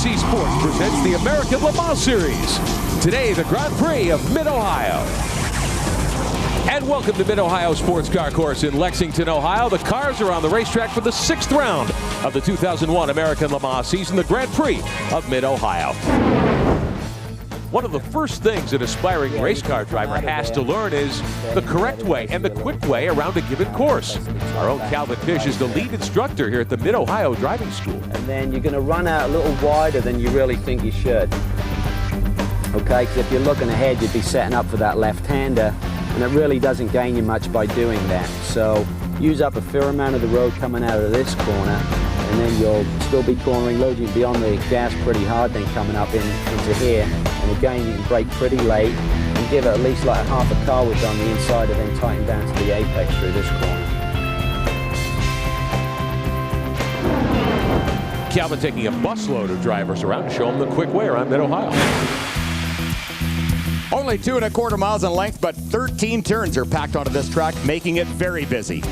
NBC Sports presents the American Le Mans Series. Today, the Grand Prix of Mid-Ohio. And welcome to Mid-Ohio Sports Car Course in Lexington, Ohio. The cars are on the racetrack for the 6th round of the 2001 American Le Mans season, the Grand Prix of Mid-Ohio. One of the first things an aspiring race car driver has to learn is the correct way and the quick way around a given course. Our own Calvin Fish is the lead instructor here at the Mid-Ohio Driving School. And then you're going to run out a little wider than you really think you should. Okay, because if you're looking ahead, you'd be setting up for that left-hander, and it really doesn't gain you much by doing that. So use up a fair amount of the road coming out of this corner, and then you'll still be cornering, loading beyond the gas pretty hard, then coming up into here. And again, you can brake pretty late and give it at least like half a car width on the inside and then tighten down to the apex through this corner. Calvin taking a busload of drivers around to show them the quick way around Mid-Ohio. Only 2¼ miles in length, but 13 turns are packed onto this track, making it very busy.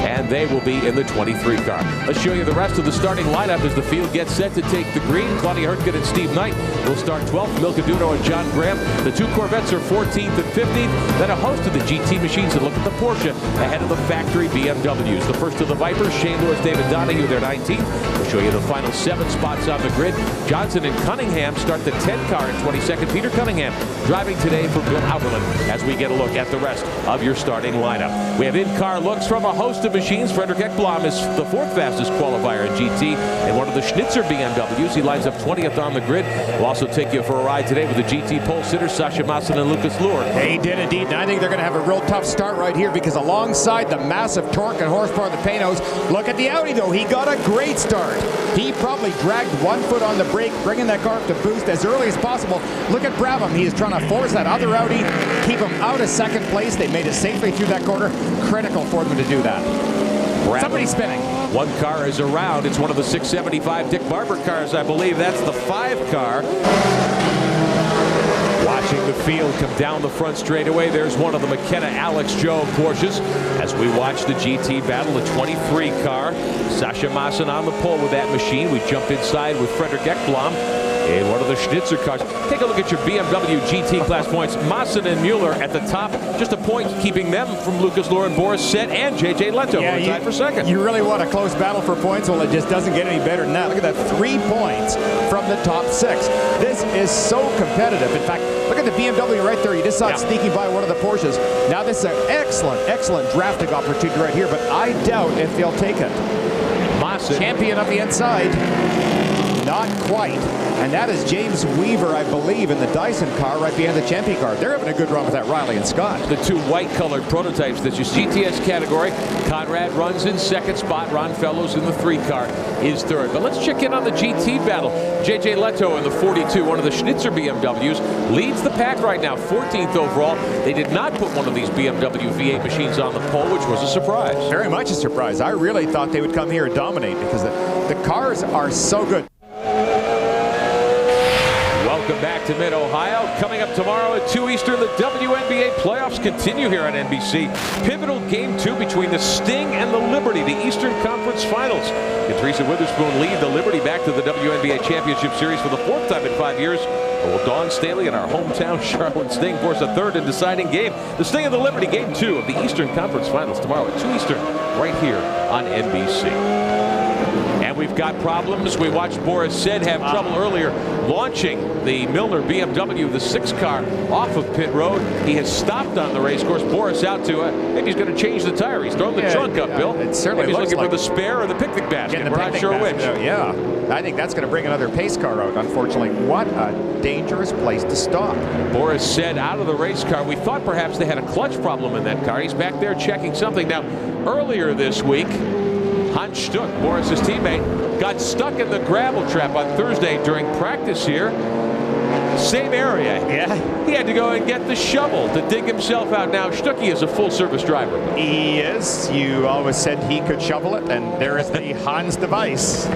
And they will be in the 23 car. Let's show you the rest of the starting lineup as the field gets set to take the green. Claudia Hurtgen and Steve Knight will start 12th. Milka Duno and John Graham. The two Corvettes are 14th and 15th. Then a host of the GT machines that look at the Porsche ahead of the factory BMWs. The first of the Vipers, Shane Lewis, David Donahue, they're 19th. We'll show you the final 7 spots on the grid. Johnson and Cunningham start the 10 car in 22nd. Peter Cunningham driving today for Bill Hauberlin as we get a look at the rest of your starting lineup. We have in-car looks from a host of machines. Fredrik Ekblom is the 4th fastest qualifier in GT in one of the Schnitzer BMWs. He lines up 20th on the grid. We'll also take you for a ride today with the GT pole sitters, Sascha Maassen and Lucas Luhr. They did indeed, and I think they're going to have a real tough start right here because alongside the massive torque and horsepower of the Panos, look at the Audi though. He got a great start. He probably dragged 1 foot on the brake, bringing that car up to boost as early as possible. Look at Brabham. He is trying to force that other Audi, keep him out of 2nd place. They made it safely through that corner. Critical for them to do that. Somebody's spinning. One car is around. It's one of the 675 Dick Barber cars, I believe. That's the 5 car. Watching the field come down the front straightaway. There's one of the McKenna Alex Joe Porsches as we watch the GT battle, the 23 car. Sascha Maassen on the pole with that machine. We jump inside with Fredrik Ekblom in one of the Schnitzer cars. Take a look at your BMW GT class points. Maassen and Mueller at the top. Just a point keeping them from Lucas Luhr and Boris Said and J.J. Lehto. Yeah, tied for 2nd. You really want a close battle for points? Well, it just doesn't get any better than that. Look at that, 3 points from the top 6. This is so competitive. In fact, look at the BMW right there. You just saw it sneaking by one of the Porsches. Now this is an excellent drafting opportunity right here, but I doubt if they'll take it. Maassen. Champion of the inside. Not quite. And that is James Weaver, I believe, in the Dyson car right behind the champion car. They're having a good run with that Riley and Scott. The 2 white-colored prototypes. That's your GTS category. Conrad runs in 2nd spot. Ron Fellows in the 3 car is 3rd. But let's check in on the GT battle. J.J. Lehto in the 42, one of the Schnitzer BMWs, leads the pack right now, 14th overall. They did not put one of these BMW V8 machines on the pole, which was a surprise. Very much a surprise. I really thought they would come here and dominate because the cars are so good. Welcome back to Mid-Ohio. Coming up tomorrow at 2 Eastern, the WNBA playoffs continue here on NBC. Pivotal game 2 between the Sting and the Liberty, the Eastern Conference Finals. Can Teresa Witherspoon lead the Liberty back to the WNBA Championship Series for the 4th time in 5 years? Or will Dawn Staley and our hometown Charlotte Sting force a 3rd and deciding game? The Sting and the Liberty, game 2 of the Eastern Conference Finals tomorrow at 2 Eastern, right here on NBC. And we've got problems. We watched Boris Said have trouble earlier launching the Milner BMW, the 6 car, off of pit road. He has stopped on the race course. Boris out to maybe he's going to change the tire. He's throwing the trunk up, Bill. It certainly maybe he's looking like for the spare or the picnic basket. We're not sure which. Yeah, I think that's going to bring another pace car out, unfortunately. What a dangerous place to stop. Boris Said out of the race car. We thought perhaps they had a clutch problem in that car. He's back there checking something. Now, earlier this week, Hans Stuck, Boris's teammate, got stuck in the gravel trap on Thursday during practice here. Same area. Yeah. He had to go and get the shovel to dig himself out. Now, Stuckey is a full-service driver. He is. You always said he could shovel it, and there is the Hans device.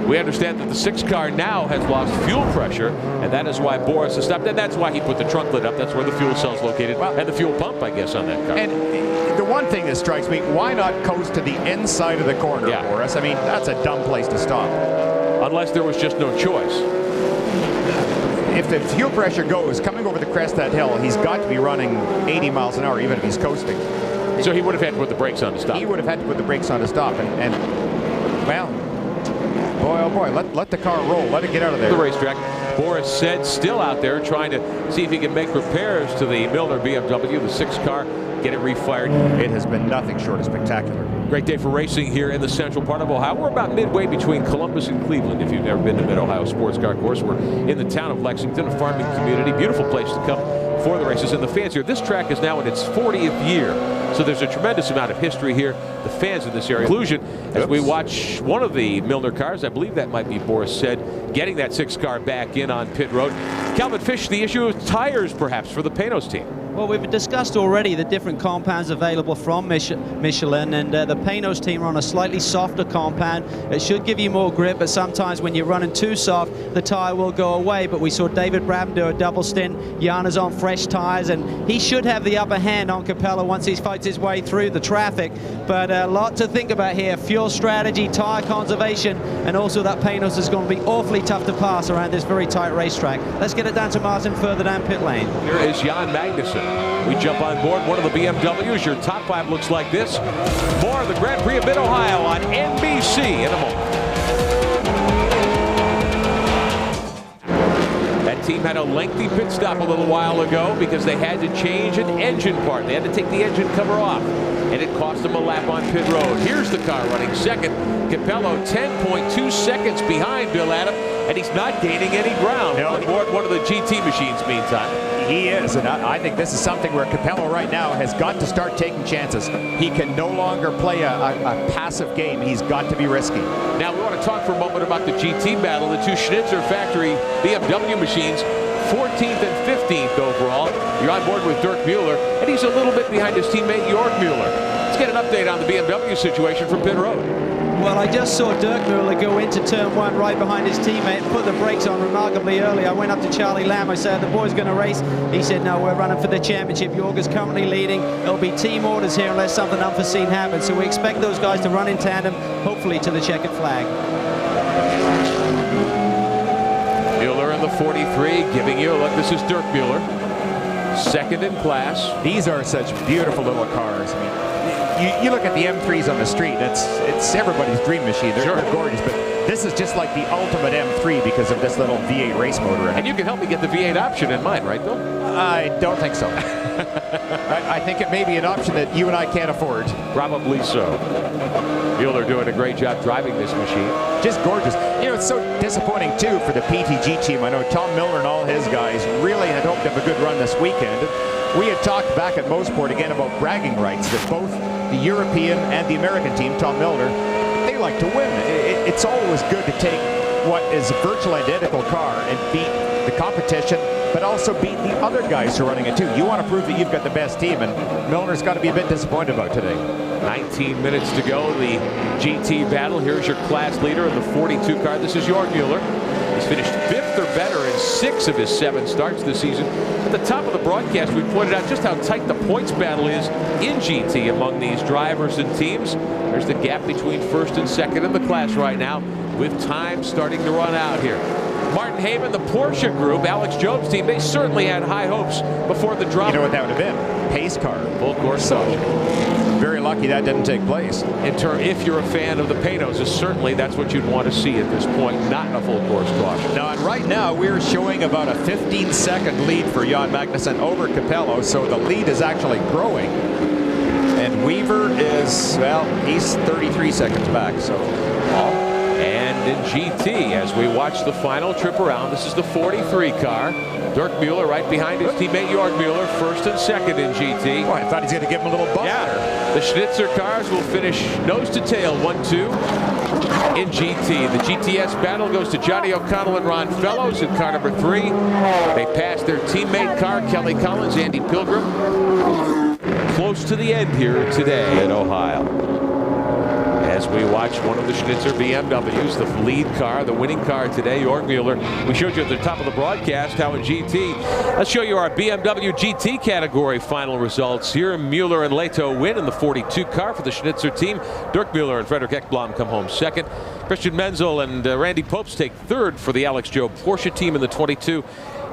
We understand that the 6 car now has lost fuel pressure, and that is why Boris has stopped. And that's why he put the trunk lid up. That's where the fuel cell is located. Well, and the fuel pump, I guess, on that car. And the one thing that strikes me, why not coast to the inside of the corner, Boris? I mean, that's a dumb place to stop. unless there was just no choice. If the fuel pressure goes coming over the crest of that hill, he's got to be running 80 miles an hour, even if he's coasting. So he would have had to put the brakes on to stop. He would have had to put the brakes on to stop. And well, boy, oh boy, let the car roll. Let it get out of there. The racetrack. Boris Said still out there trying to see if he can make repairs to the Milner BMW, the 6 car, get it refired. It has been nothing short of spectacular. Great day for racing here in the central part of Ohio. We're about midway between Columbus and Cleveland. If you've never been to Mid-Ohio Sports Car Course, we're in the town of Lexington, a farming community. Beautiful place to come for the races. And the fans here, this track is now in its 40th year. So there's a tremendous amount of history here. The fans in this area. Conclusion as we watch one of the Milner cars, I believe that might be Boris Said, getting that 6 car back in on pit road. Calvin Fish, the issue of tires perhaps for the Panos team. Well, we've discussed already the different compounds available from Michelin, and the Panos team are on a slightly softer compound. It should give you more grip, but sometimes when you're running too soft, the tire will go away. But we saw David Brabham do a double stint. Jan is on fresh tires, and he should have the upper hand on Capello once he fights his way through the traffic. But a lot to think about here. Fuel strategy, tire conservation, and also that Panos is going to be awfully tough to pass around this very tight racetrack. Let's get it down to Maassen further down pit lane. Here is Jan Magnussen. We jump on board one of the BMWs. Your top 5 looks like this. More of the Grand Prix of Mid-Ohio on NBC in a moment. That team had a lengthy pit stop a little while ago because they had to change an engine part. They had to take the engine cover off, and it cost them a lap on pit road. Here's the car running second. Capello 10.2 seconds behind Bill Adam, and he's not gaining any ground on board one of the GT machines meantime. He is, and I think this is something where Capello right now has got to start taking chances. He can no longer play a passive game. He's got to be risky. Now we want to talk for a moment about the GT battle. The 2 Schnitzer factory BMW machines, 14th and 15th overall. You're on board with Dirk Müller, and he's a little bit behind his teammate Jörg Müller. Let's get an update on the BMW situation from pit road. Well, I just saw Dirk Müller go into turn 1 right behind his teammate and put the brakes on remarkably early. I went up to Charlie Lamb. I said, the boy's going to race. He said, no, we're running for the championship. Jörg is currently leading. It'll be team orders here unless something unforeseen happens. So we expect those guys to run in tandem, hopefully to the checkered flag. Müller in the 43, giving you a look. This is Dirk Müller, second in class. These are such beautiful little cars. I mean, you look at the M3s on the street, it's everybody's dream machine. They're gorgeous, but this is just like the ultimate M3 because of this little V8 race motor in it. And you can help me get the V8 option in mine, right, Bill? I don't think so. I think it may be an option that you and I can't afford. Probably so. Müller doing a great job driving this machine. Just gorgeous. You know, it's so disappointing, too, for the PTG team. I know Tom Milner and all his guys really had hoped to have a good run this weekend. We had talked back at Mosport again about bragging rights, that both the European and the American team, Tom Milner, they like to win. It's always good to take what is a virtually identical car and beat the competition, but also beat the other guys who are running it too. You want to prove that you've got the best team, and Milner's got to be a bit disappointed about today. 19 minutes to go, the GT battle. Here's your class leader in the 42 car. This is Jörg Müller. He's finished 5th or better in 6 of his 7 starts this season. At the top of the broadcast, we pointed out just how tight the points battle is in GT among these drivers and teams. There's the gap between 1st and 2nd in the class right now, with time starting to run out here. Martin Heyman, the Porsche group, Alex Job's team, they certainly had high hopes before the drop. You know what that would have been? Pace car. Full course caution. Very lucky that didn't take place. If you're a fan of the Panos, certainly that's what you'd want to see at this point, not a full course caution. Now, and right now we're showing about a 15-second lead for Jan Magnussen over Capello, so the lead is actually growing. And Weaver is, well, he's 33 seconds back, so. And in GT, as we watch the final trip around, this is the 43 car. Dirk Müller right behind his teammate Jörg Müller, 1st and 2nd in GT. Oh, I thought he's going to give him a little bump there. The Schnitzer cars will finish nose to tail, 1-2 in GT. The GTS battle goes to Johnny O'Connell and Ron Fellows in car number 3. They pass their teammate car, Kelly Collins, Andy Pilgrim. Close to the end here today in Ohio. As we watch one of the Schnitzer BMWs, the lead car, the winning car today, Jörg Müller. We showed you at the top of the broadcast how in GT. Let's show you our BMW GT category final results here. Müller and Lehto win in the 42 car for the Schnitzer team. Dirk Müller and Fredrik Ekblom come home 2nd. Christian Menzel and Randy Pobst take third for the Alex Job Porsche team in the 22.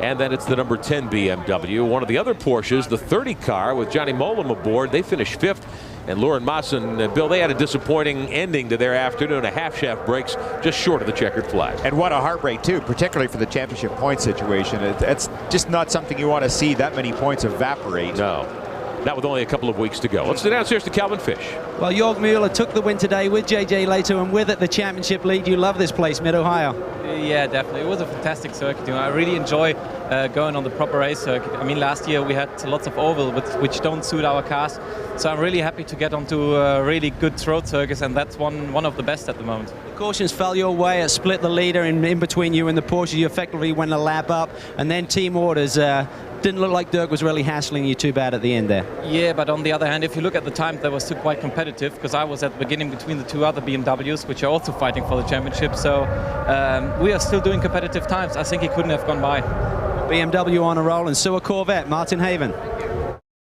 And then it's the number 10 BMW. One of the other Porsches, the 30 car with Johnny Mollem aboard, they finished 5th. And Loren Maassen, Bill, they had a disappointing ending to their afternoon. A half-shaft breaks just short of the checkered flag. And what a heartbreak, too, particularly for the championship point situation. It's just not something you want to see, that many points evaporate. No. Not with only a couple of weeks to go. Let's go downstairs to Calvin Fish. Well, Jörg Müller took the win today with J.J. Lehto, and with it the championship lead. You love this place, Mid-Ohio. Yeah, definitely. It was a fantastic circuit. You know, I really enjoy going on the proper race circuit. I mean, last year we had lots of oval, which don't suit our cars. So I'm really happy to get onto really good road circuits, and that's one of the best at the moment. The cautions fell your way. It split the leader in between you and the Porsche. You effectively went a lap up, and then team orders. Didn't look like Dirk was really hassling you too bad at the end there. Yeah, but on the other hand, if you look at the time, that was still quite competitive, because I was at the beginning between the two other BMWs, which are also fighting for the championship. So we are still doing competitive times. I think he couldn't have gone by. BMW on a roll, and so a Corvette. Martin Haven.